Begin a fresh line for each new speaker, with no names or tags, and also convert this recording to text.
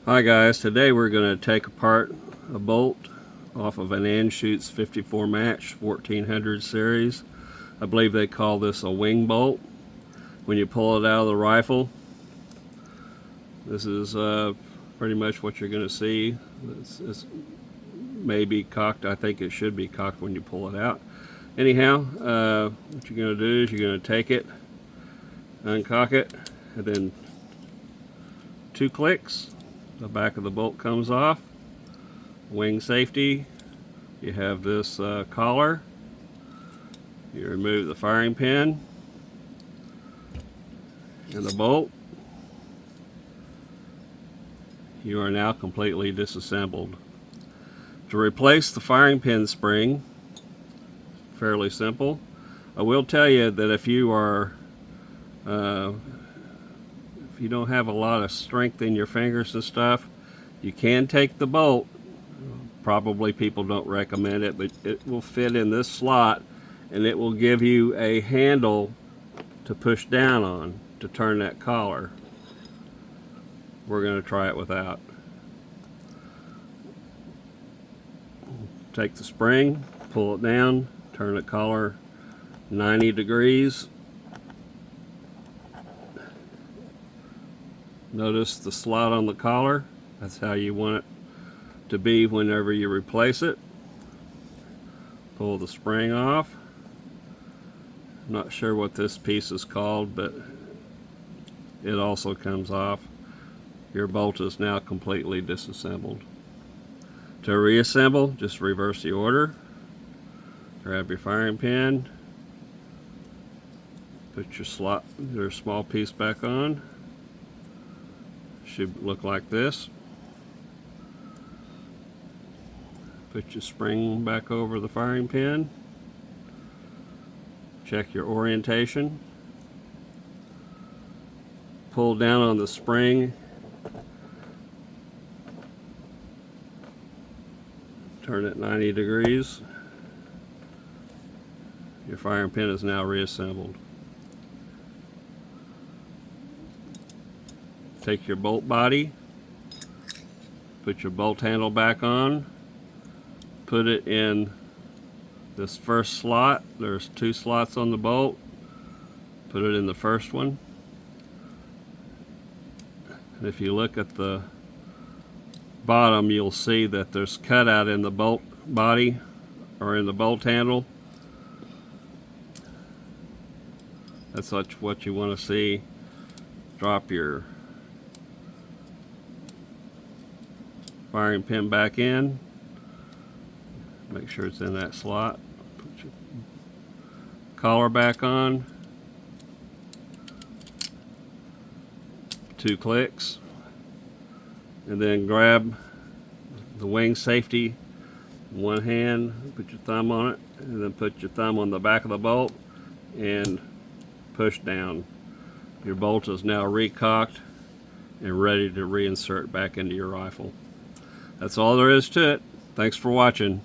Hi guys, today we're going to take apart a bolt off of an Anschutz 54 match 1400 series. I believe they call this a wing bolt. When you pull it out of the rifle, this is pretty much what you're going to see. This may be cocked. I think it should be cocked when you pull it out. Anyhow, what you're going to do is you're going to take it, uncock it, and then 2 clicks. The back of the bolt comes off. Wing safety. You have this collar. You remove the firing pin and the bolt. You are now completely disassembled. To replace the firing pin spring, fairly simple. I will tell you that if you don't have a lot of strength in your fingers and stuff, you can take the bolt. Probably people don't recommend it, but it will fit in this slot and it will give you a handle to push down on to turn that collar. We're going to try it without. Take the spring, pull it down, turn the collar 90 degrees. Notice the slot on the collar. That's how you want it to be whenever you replace it. Pull the spring off. I'm not sure what this piece is called, but it also comes off. Your bolt is now completely disassembled. To reassemble, just reverse the order. Grab your firing pin. Put your small piece back on. Should look like this. Put your spring back over the firing pin. Check your orientation. Pull down on the spring. Turn it 90 degrees. Your firing pin is now reassembled. Take your bolt body, put your bolt handle back on, put it in this first slot. There's 2 slots on the bolt. Put it in the first one. And if you look at the bottom, you'll see that there's cutout in the bolt body or in the bolt handle. That's what you want to see. Drop your firing pin back in. Make sure it's in that slot. Put your collar back on. 2 clicks. And then grab the wing safety in one hand, put your thumb on it, and then put your thumb on the back of the bolt and push down. Your bolt is now recocked and ready to reinsert back into your rifle. That's all there is to it. Thanks for watching.